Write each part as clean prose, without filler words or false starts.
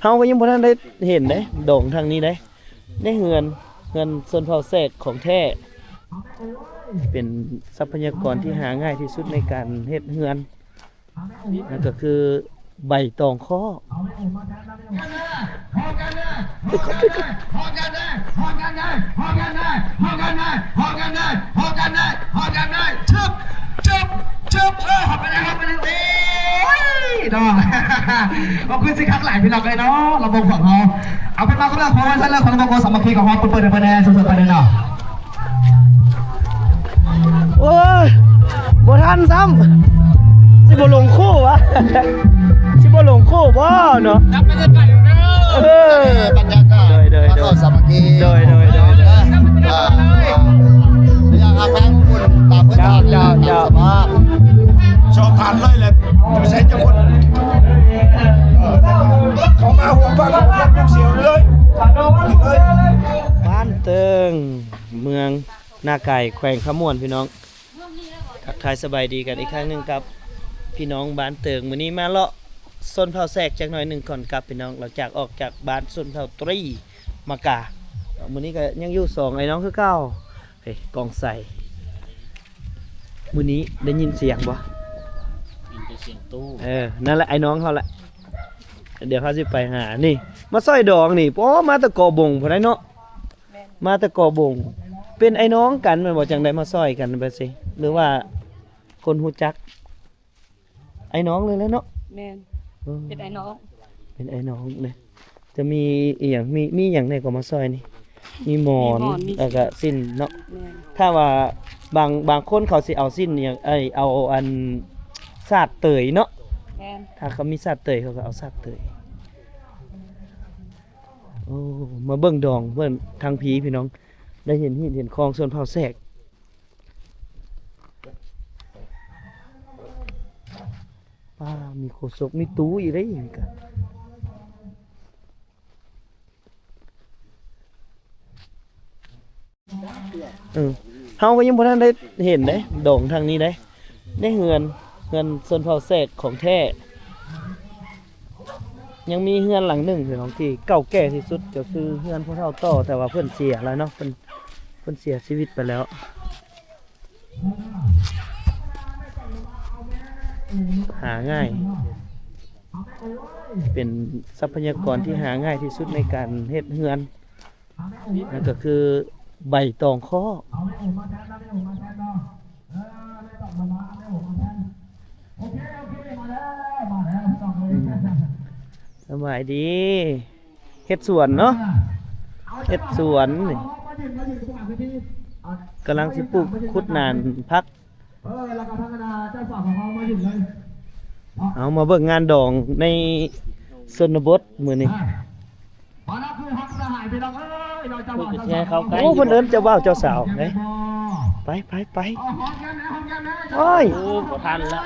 เฮาก็ยังบ่ทันได้เห็นเด้โด่งทางนี้ได้เฮือนชนเผ่าแทรกของแท้เป็นทรัพยากรที่หาง่ายที่สุดในการเฮ็ดเฮือนนั่นก็คือใบตองข้อขอบคุณสิครับหลายพี่น้องเลยเนาะระบบของเราเอาเป็นมาก็ได้ขอวันสั้นแล้วของระบบสามัคคีของเราเปิดไปแน่สุดๆไปเลยเนาะ โอ้ยบ่ทันซ้ำสิบ่ลงคู่วะสิบ่ลงคู่บ่เนาะนับบรรยากาศอยู่เด้อบรรยากาศโดยสามัคคีโดยอยากหาทางบุญตามพื้นฐานตามสภาพชอบทานเลยแหละจะใช้จะคนเขามาหัวบ้านยังเสียวเลยบ้านเติงเมืองนาไก่แขวงขมวนพี่น้องทักทายสบายดีกันอีกครั้งหนึ่งครับพี่น้องบ้านเติงมื้อนี้มาเลาะโซนเผาแสกจักหน่อยหนึ่งก่อนครับพี่น้องหลังจากออกจากบ้านโซนเผาตรีมากามื้อนี้ก็ยังอยู่สองไอ้น้องคือเก้าเฮ้ยกองใส่มื้อนี้ได้ยินเสียงบ่เสียงตู้นั่นแหละไอ้น้องเขาแหละเดี๋ยวเขาสิไปหานี่มาสร้อยดองนี่ป้อมาตะกอบงพอได้เนาะมาตะกอบงเป็นไอ้น้องกันมันบอกจังได้มาซอยกันไปสิหรือว่าคนหูจักไอ้น้องเลยแล้วเนาะแม่นเป็นไอ้น้องเลยจะมีอย่างมีอย่างไหนก็มาซอยนี่มีหมอนแล้วก็สิ้นเนาะถ้าว่าบางคนเขาสิเอาสิ้นอย่างเอาอันศาสตร์เตยเนาะถ้าเขามีศาสตร์เตยเขาก็เอาศาสตร์เตยโอ้มาเบิ่งดองเบิ่งทางผีพี่น้องได้เห็นคลองส่วนเผาแสกป้ามีโคศกมีตู้อีกได้ยังกันเฮาก็ยังบ่ทันได้เห็นเด้โด่งทางนี้ได้เฮือนส่วนเผาแสกของแท้ยังมีเฮือนหลังหนึ่งของที่เก่าแก่ที่สุดก็คือเฮือนพ่อเฒ่าต่อแต่ว่าเพิ่นเสียแล้วเนาะเพิ่นเสียชีวิตไปแล้วหาง่ายเป็นทรัพยากรที่หาง่ายที่สุดในการเฮ็ดเฮือนนั่นก็คือใบตองข้อสบายดีเฮ็ดสวนเนาะเฮ็ดสวนนี่กำลังสิปลูกคุดนานพักเอามาเบิ่งงานดองในชนบทมื้อนี้โอ้เพิ่นเอิ้นเจ้าบ่าวเจ้าสาวเด้ไปโอ้ยบ่ทันละ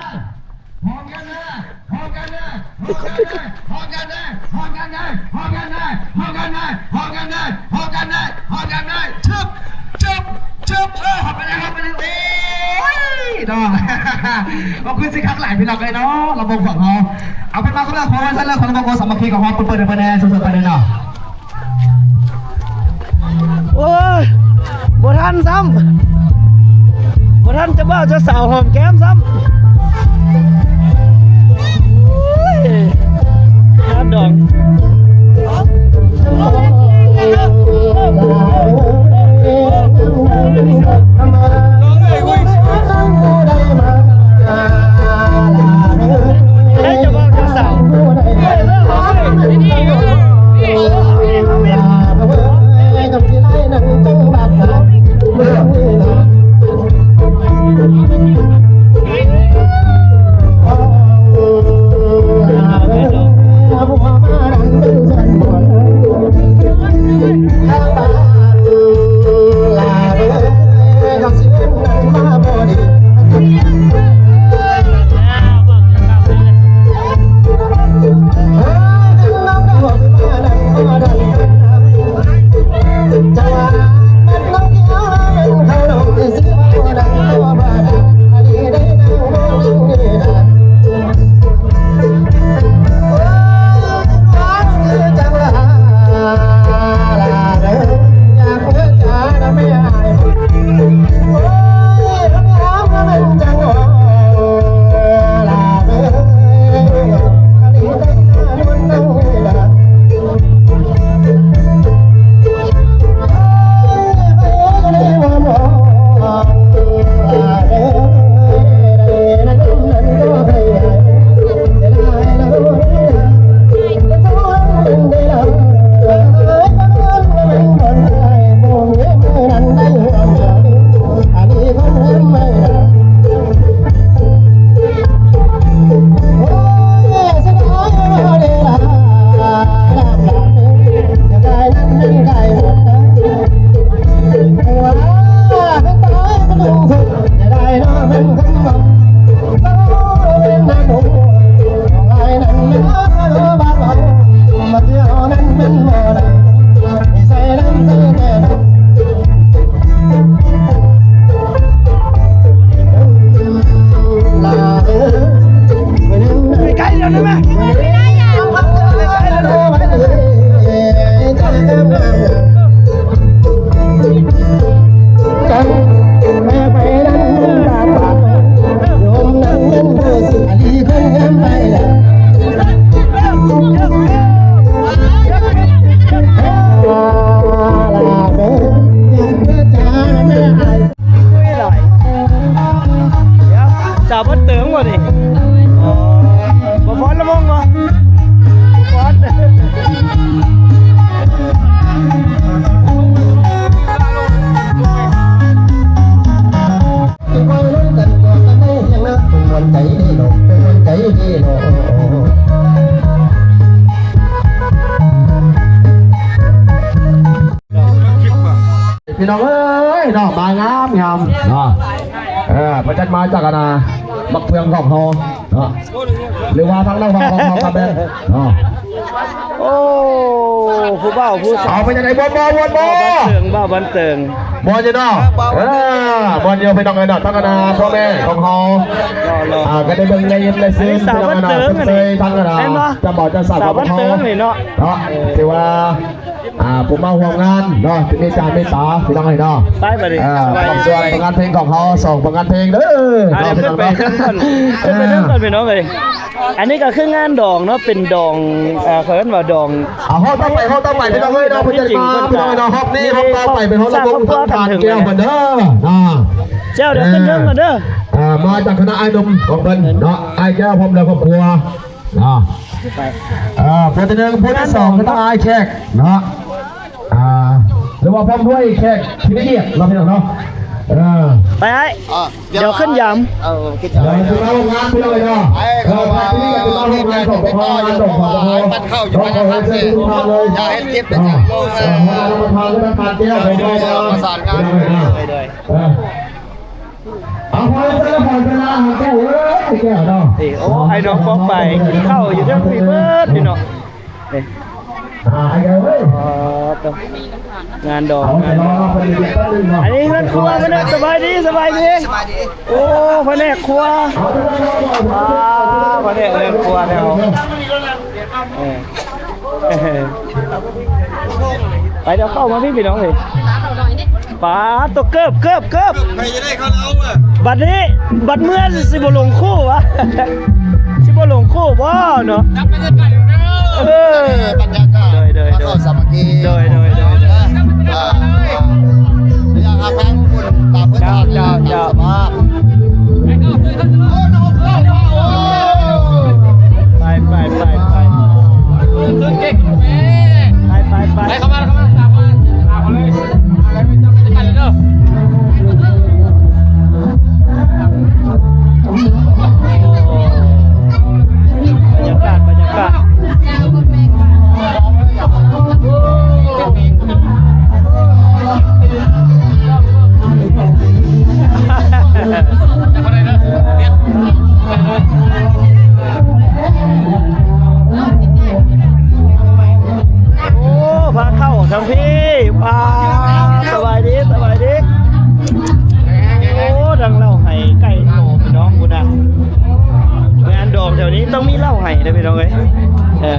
ขอบคุณสิครับหลายพี่น้องเลยเนาะระบบของเราเอาเป็นมาก็ได้ขอวันสั้นแล้วของระบบสามัคคีของเราเปิดไปแน่สุดๆไปเลยเนาะโอ้ยบ่ทันซ้ำบ่ทันจะบ่าวจะสาวหอมแก้มซ้ำน้ำดองให้จะบ่าวจะสาว จังแม่ไปนั้นตาปากโยมนั่งนั้นเธอสิอาลีคนแฮมไปแล้วลาเบยังเพื่อจ้าแม่ไอ ไม่ไหลเดี๋ยวสาวพัดเติงวะดิอ๋อบ่ฟอนละมงวะฟอน เป็นคนรู้กันก่อนกันได้ยังนะเป็นวันใจดีหนอเป็นวันใจดีหนอพี่น้องเอ้ยน้องมางามงามเนาะประจันมาจากนาบักเฟืองของเฮาเนาะหรือว่าทั้งเราของเฮาครับแม่เนาะ โอ้ผู้เบ้าผู้สาว เอาไปจากไหนบอล บ้าบันเติง บอลจะเนาะบอลเดียวไปน้องไอ้ดอกทั้งนาพ่อแม่ของเฮาก็ได้เบิ่งในยิมในซื้อพี่น้องไอ้ดอกเซยทั้งนาจะบอกจะสาว สาว ข บั อน งเฮา เติงเลยเนาะ เนาะถือว่าผมมาห่วงงานเนาะมีจานไม่ตาพี่น้องไอ้เนาะ ไปไปดิสบาย ของ ดี ส่วนผลงานเพลงของเขาส่งผลงานเพลงเด้อ เดี๋ยวขึ้นไปเริ่มต้นไปน้องเลยอันนี้ก็คืองานดองเนาะเป็นดองเขาเรียกว่าดอง เขาต้องไปพี่น้องเอ้ยเนาะพี่จะมาพี่น้องเนาะฮอบนี่ฮอบต่อไปเป็นฮอบระบบทางการแก้วกันเด้อ เจ้าเดี๋ยวขึ้นเรื่องกันเด้อ มาจากคณะไอ้ดมของเพิ่นเนาะไอ้แก้วพร้อมแล้วครอบครัวเนาะผู้ที่หนึ่งผู้ที่สองคณะไอ้แขกเนาะหรือว่าพร้อมด้วยแขกที่ไม่เรียกเราพี่น้องเนาะ ไปไอ้เดี๋ยวขึ้นย เราจะมาลงงานพี่น้องเลยเนาะที่นี่ก็จะมาลงงานของพ่องานของพ่อมันเข้าอยู่ในนั้นสิอย่าให้เก็บเป็นอย่างโลกนะเราทำเรื่องการแก้วของเราประสานงานเลยเอาพอเสร็จแล้วพอเสร็จแล้วแก้วแก้วเนาะ ำโอ้ไอ้น้องฟ้องไปเข้าอยู่เรื่องฟีเบิร์ดนี่เนาะ ไอ้แก้วเว้ย งานดองงานอันนี้เพื่อนครัวพนักสบายดีโอ้พนักครัวพนักเรื่องครัวแล้วไปเดี๋ยวเข้ามาพี่น้องเลยป๋าตัวเกิบ ใครจะได้เขาเอาอ่ะ บัดนี้บัดเมื่อสิบลงคู่วะสิบลงคู่บ่เนาะ บรรยากาศเด้อบรรยากาศเข้าสามัคคีอยากหาทางบุญตามเพื่อนทางตามสภาพ ไปเข้ามาตามมาเอาเลยอะไรไม่จำเป็นกันเลยเด้อบรรยากาศโอ้พาเข้าทางพี่พาสบายดีโอ้ดังเล่าไห้ไก่โตพี่น้องกูนะงานดอกแถวนี้ต้องมีเล่าไห้นะพี่น้องเอ้ย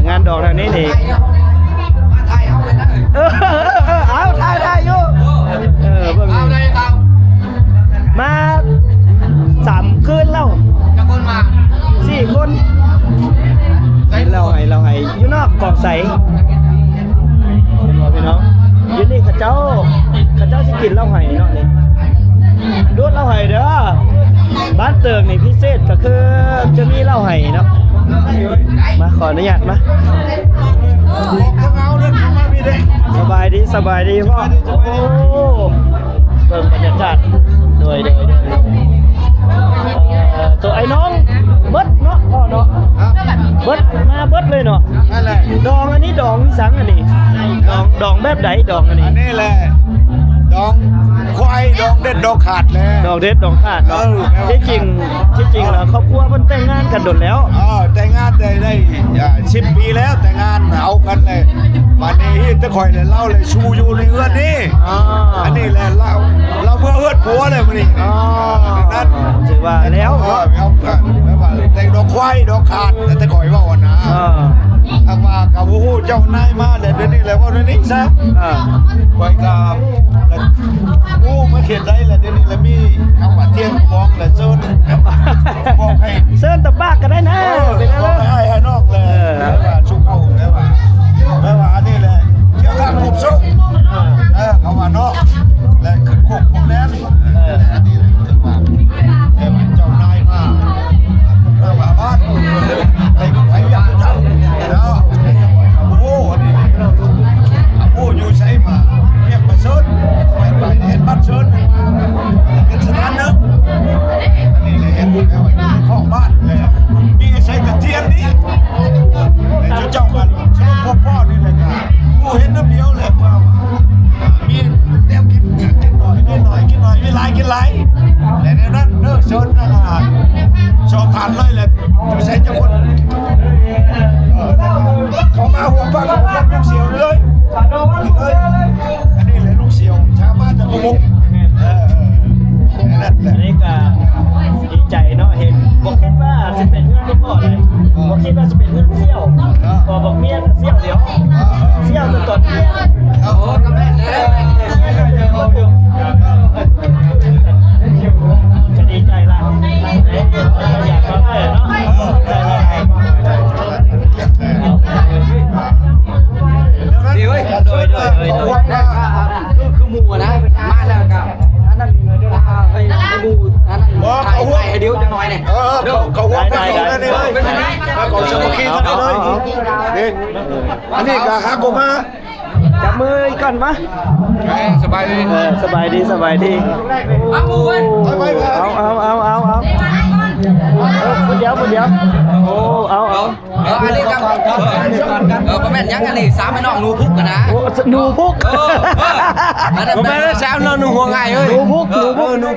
งานดอกแถวนี้นี่เอาถ่ายอยู่เบิ่งมา3 คืนแล้วจะคนมา4 คนเล่าไห้อยู่นอกกองใสเห็นบ่พี่น้องอยู่นี่ข้าเจ้าสิกินเหล้าไห้เนาะนี่ดูดเหล้าไห้เด้อบ้านเติงนี่พิเศษก็คือจะมีเหล้าไห้เนาะมาขออนุญาตมาสบายดีพ่อโอ้เบิ่งบรรยากาศโดยตัวไอ้น้องเบิดเนาะพ่อเนาะเบิดมาเบิดเลยเนาะ นั่นแหละ ดองอันนี้ดองสังอันนี้ดองแบบไหนดองอันนี้ อันนี้แหละดองควายดองเด็ดดองขาดเลย ดองเด็ดดองขาดเนาะที่จริงแล้วครอบครัวมันแต่งงานกันโดดแล้ว แต่งงานได้10 ปีแล้วแต่งงานเอากันเลยวันนี้ตะคอยเลยเล่าเลยชูอยู่ในเอื้อนนี่อันนี้แหละเราเมื่อเอื้อนผัวเลยมันนี่นั้น ถือว่าแล้ว แต่งดอกควายดอกขาดแต่คอยว่าวันนะถ้าว่ากับผู้ เจ้านายมาแล้วเดี๋ยวนี้แหละว่าเดี๋ยวนี้ซะคอยกับกู้มาเขียนได้แล้วเดี๋ยวนี้แล้วมีคำว่าเทียนกระบองและโซนบอกให้ เซิร์นตะบ้าก็ได้นะเป็น ขอ อะไร ให้นอกเลยแล้วว่าชุกเอาแล้วว่าอันนี้แหละเที่ยวทางคุบซุกเขาว่านอกและขึ้นคุกผมแล้วอันนี้ถึงว่าเจ้านายมาว่าบ้านไปอยากเจ้าแล้วโอ้อันนี้โอ้อยู่ใช้มาเรียกมาเชิญไปเห็นบ้านเชิญเป็นสถานนึงอันนี้เลยเห็นแล้วอยู่ในของบ้านเลยมีใช้กระเทียมนี่แต่เจ้ากันสรุปพ่อนี่เลยกันโอ้เห็นน้ำเดียวเลยว่ามีแนวกินหน่อยกินหน่อยมีหลายกินหลายแต่ในนั้นเลิกเชิญอาหารชอบทานเลยแหละจะใช้เจ้าคนเขามาหัวป้าเขาบอกลูกเสียวเลยอันนี้เลยลูกเสียวชาวบ้านจะกมุกนั่นแหละ อันนี้ก็ดีใจเนาะเห็นบอกคิดว่าสิเป็นเงื่อนที่พ่อเลยบอกคิดว่าสิเป็นเงื่อนเซี่ยวพอบอกเมียเซี่ยวเดียวเซี่ยวจนตอนเมียจะดีใจละอยากมาได้เนาะดีเว้ยโดยคือหมู่นะมาแล้วกับอันนั้นให้หมู่อันนั้นถ่ายให้เดียวจังหน่อยเนี่ย เขาหัวไปเขานั่นเลยเขาสมัครทั้งนั้นเลยนี่อันนี้ก็ฮักกูมา จับมือก่อนมา สบายดี สบายดีสบายดีเอาคนเดียวโอ้เอาอันนี้กับประมาณยังอันนี้สามไอ้น้องหนูพุกกันนะ หนูพุก ประมาณสามน้องหนูหัวไงเอ้ย หนูพุก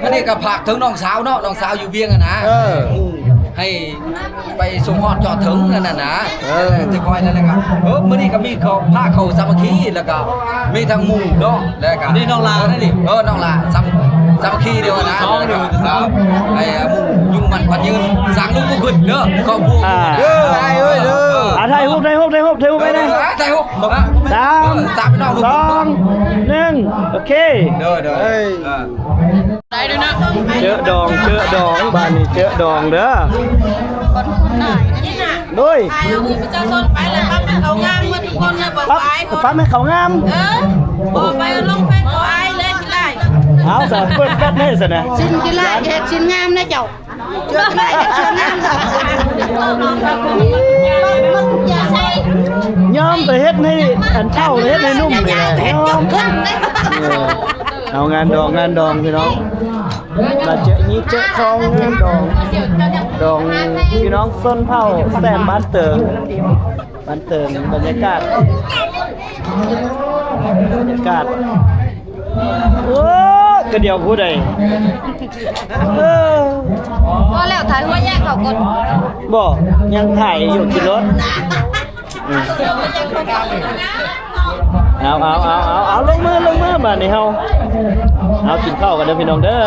อันนี้กับผักถึงน้องสาวเนาะน้องสาวอยู่เวียงกันนะให้ไปส่งฮอดจอดถึงนั่นน่ะนะจะคอยนั่นแหละครับมื้อนี้ก็มีเขาผ้าเขาสามัคคีแล้วก็มีทั้งหมู่เนาะแล้วก็นี่น้องลานั่นดิน้องลาสามัคคีเดียวนะน้องเดียวครับไอ้หมู่อยู่มันขวัญยืนสร้างลูกบ่ขึ้นเด้อครอบครัวไอ้เอ้ยเด้อถ่ายรูปไปเลย ถ่ายรูป3 ตามไปน้อง2 1โอเคเด้อได้ด้วยนะ เจอดองบ้านนี้เจอดองเด้อ คนคุณหน่อยนี่น่ะ ด้วย ไปเอาประชาชนไปแล้วปั๊บให้เขางามเมื่อทุกคนเลยบอก ปั๊บ ไป ปั๊บให้เขางาม บอกไปลงเฟซบอกไอ้เลยที่ไร เอาซะเปิดแป๊บนี่ซะนะ ชิ้นที่ไรเห็ดชิ้นงามนะเจ้าเชื่อที่ไรเชื่องามอย่าใส่ ยอมแต่เฮ็ดให้อันเท่าเฮ็ดให้นุ่มนี่แหละยอมเอางานดองพี่น้องมาเจอนี้เจอของงานดองพี่น้องส้นเผาแซมบ้านเติงบรรยากาศโอ้กระเดียวผู้ใดพอแล้วถ่ายหัวแยกเขากด บ่ยังถ่ายอยู่ที่รถเอาลงมือมานี่เฮาเอากินข้าวกันเด้อพี่น้องเด้อ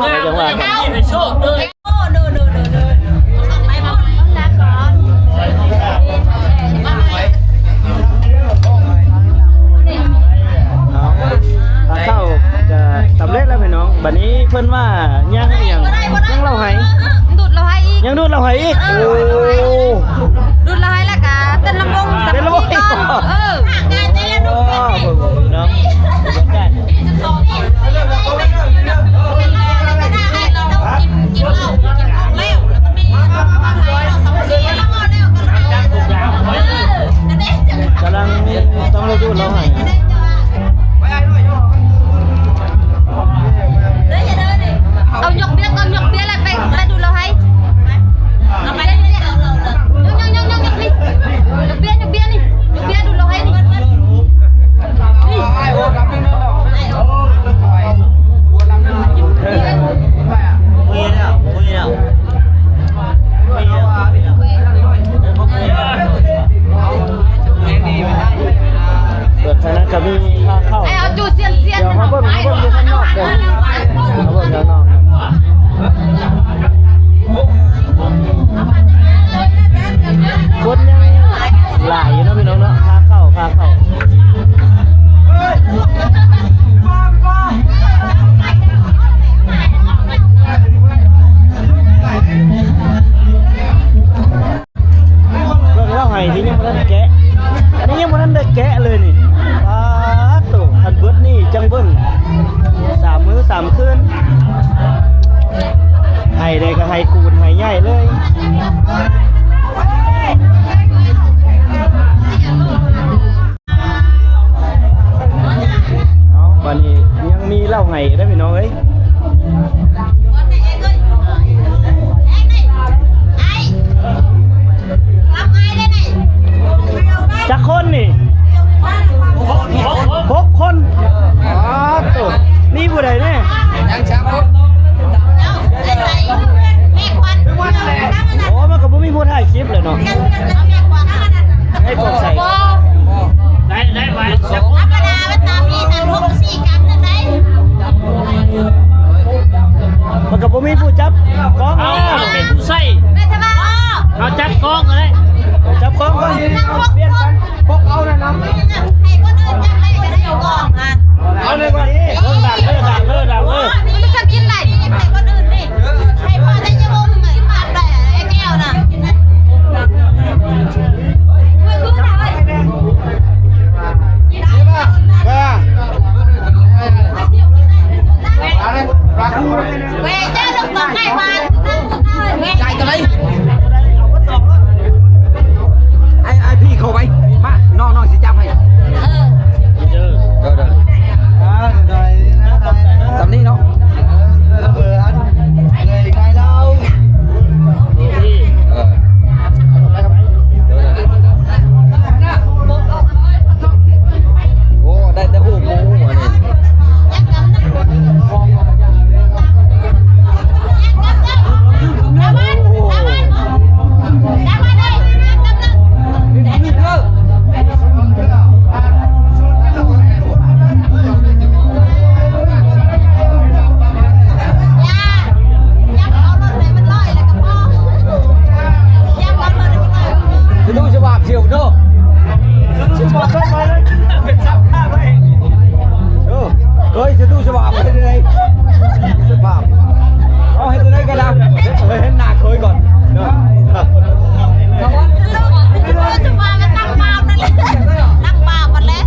ไปจังหวะกัน โชคเลยโอ้ดูไปมาแล้วก่อนเอาข้าวจะสำเร็จแล้วพี่น้องบัดนี้เพิ่นว่ายังเล่าให้ ดูดเราให้อีก ยังดูดเราให้อีกโอ้ ดูดเราให้แล้วก็เต้นลำวงสักทีก่อนงานเต้นแล้วดูดเนาะกินเหล้ากินของเล้วแล้วมันมีสมัครแล้วก็แล้วกำลังต้องดูดเราให้เอายกเบี้ยก่อนยกเบี้ยแล้วไปดูเราให้เอาไปได้ยกนี่ยกเบี้ยนี่ยกเบี้ยดูเราให้นี่เปิดทางนั้นก็มีค่าเข้า ไอ้เอาจูเซียน เดี๋ยวเขาเบิ่งอยู่ข้างนอกเดี๋ยวเขาเบิ่งข้างนอกคนยังหลายอยู่นะพี่น้องเนาะค่าเข้า พาเข้าเรื่องเล่าให้ที่ยังบ่ทันได้แกะอันนี้ยังบ่ทันได้แกะเลยนี่ป้าดโตคันเบิดนี่จังเบิ่ง3 มื้อ 3 คืนให้ได้ก็ให้กูนให้ใหญ่เลยวันนี้ยังมีเหล้าไห้ได้พี่น้องเอ้ยจักคนนี่6 คนอ๋อตัวนี่ผู้ใดแน่ยังช้ำคนโอ้มันก็บ่มีผู้ถ่ายคลิปเลยเนาะให้ผมใส่ได้ไว้สัก ธรรมดามันตามนี้นั่น6-4 กรัมนั่นได้ มันก็บ่มีผู้จับกล้อง เอาเป็นผู้ใส่ แม่ทำไมเอาจับกองเลย จับกล้องก่อนเปลี่ยนกันพกเอานะน้ำ ให้คนอื่นจับได้ก็ได้เอาก่อนอ่ะ เอาเลยก่อนนี่ดังเด้อ นี่มันจะกินไหนให้คนอื่นนี่ให้พ่อได้จะโมงเหมือนผ่านได้ไอ้แก้วน่ะไม่คือไหนเว้ยเจ้าลูกบอกให้มาเว้ยใจตัวไหนไอ้พี่เข้าไปมาน้องสิจับให้สำนี้เนาะ โอ้ได้แต่หูหมูอันนี้จะดูฉบับเชียวเนาะเฮ้ยจะดูฉบับให้ได้ฉบับเอาให้ตัวไหนก็ได้เฮ้ยเห็นหน้าเคยก่อนเนาะจะมากันตั้งปามนั่นแหละตั้งปามมันแล้ว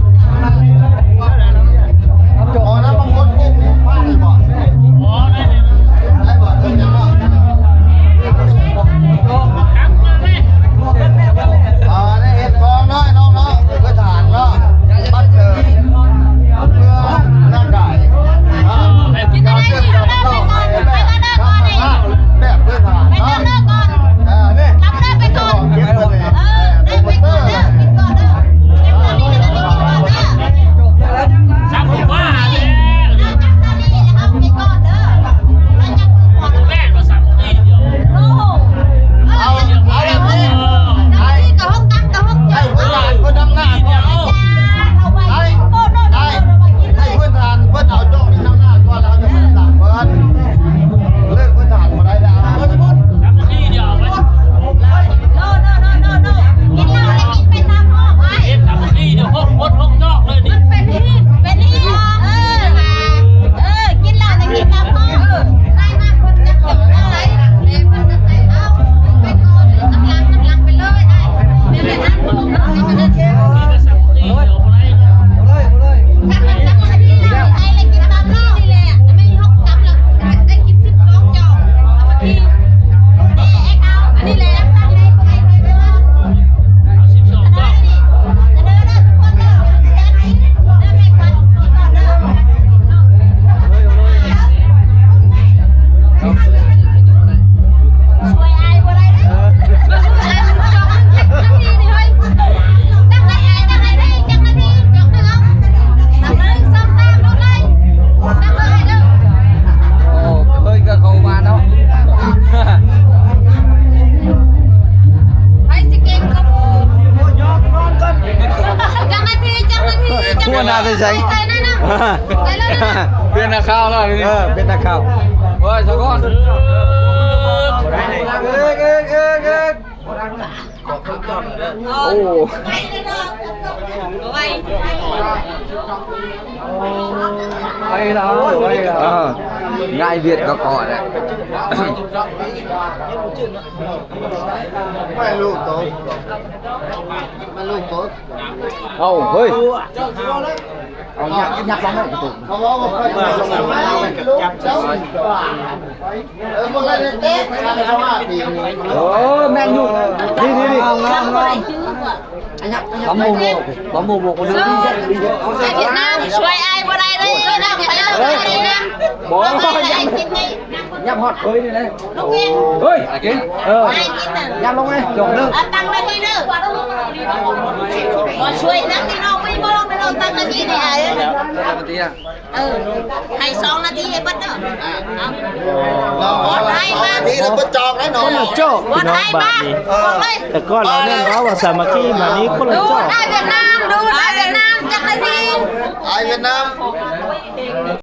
อ๋อนะบางคนพวกผ้าเลยบ่ได้บ่เพิ่นยังบ่ได้เห็ดฟองน้อยน้องๆเพื่อฐานเนาะบัดเกิดเพื่อร่างกายกินอะไรกินอะไรไปก่อนไปก่อนเด้อก่อนนี่ แบบพื้นฐาน ไป เนาะ เด้อก่อน นี่ รับได้ไปก่อน เก็บไปเลย ได้ไปก่อนเด้อกินก่อนเด้อเก็บก่อนนี่แล้วก็กินก่อนเด้อ สักว่าเลย จับตานี่นะครับกินก่อนเด้อแล้วจับก่อน แม่มาสั่งทีเดียว โอ้เอาแบบนี้จับนี่กับห้องตั้งกับห้องเจ้า ให้พื้นฐานคนดำหน้าก่อน เอาไปโอ้โน่นมากินเล ให้ ย พื้นฐานเพิ่นเอาจ้องนี่นำหน้าก่อนแล้วจะมาหลังเพิ่นเลิกพื้นฐานบ่ได้ดาวเพิ่นสมมุติ สักทีเดียวไว้ โน่กินเหล้าแล้วกินไปตามห้องไอ้ เอ็ดสักทีเดียวพกพดพกจอกเลยนี่ มันเป็นฮีทกินเหล้าแล้วกินตามห้องได้มากคนจะเกิดอะไรเลยมันจะใส่เอาไปก่อนกำลังไปเลยไอ้ไม่ได้อันลงให้มันได้เชื่อ นี่ก็สักทีเดียวอะไร ถ้ามันสักทีแล้วไอ้เลยกินตามนี่นี่แหละไม่มีห้องจำหรอกได้กิน12จอกเอามาทีนี่เอ็กเอาอันนี้แหละตั้งใจไปว่า เอา12จอก โอ้เฮ้ยก็เข้ามาเนาะ หัวหน้าเป็นไงเป็นนักข่าวแล้วนี่เป็นนักข่าวโอ้ยสกอน โอ้ไปเลยเนาะไป ไปแล้วง่ายเวียดก็ก่อนอ่ะ ไม่ลูกโตไม่ลูกโต เอาเฮ้ยเอายักษ์ลงให้ตุ๊ก เขาบอกว่าค่อยลงมาจับเจ้ามันก็เลยเตะไปทำว่าปีนี้ แม่งอยู่นี่ บอมโบคนนึงใส่เวียดนามช่วยไอ้บ่ได้เลยนะไปแล้วไปนะ บอก ไอ้กินไง ยับฮอตเฮ้ยนี่เลย ลูกกิน เฮ้ยกินไอ้กินน่ะ ยับลงไหมจบเรื่อง ตั้งไว้ที่นึงบ่ช่วยนักที่น้องไม่บอกไปเราตั้งนาทีนี่ไอ้ ปฏิอ่ะ ให้2 นาทีให้เบิดเด้อ วดให้มาทีเราไปจองให้หน่อย คนละโจ๊ก ว พี่ ด น้อง ให้ บา มา ทนี้ บอกเลย แต่ก่อนเราเนี่ยเขาว่าสามัคคีมานี้คนละ ดู โจ๊ก ไอ้เวียดนามดูไอ้เวียดนามจักนาที ไอ้เวียดนาม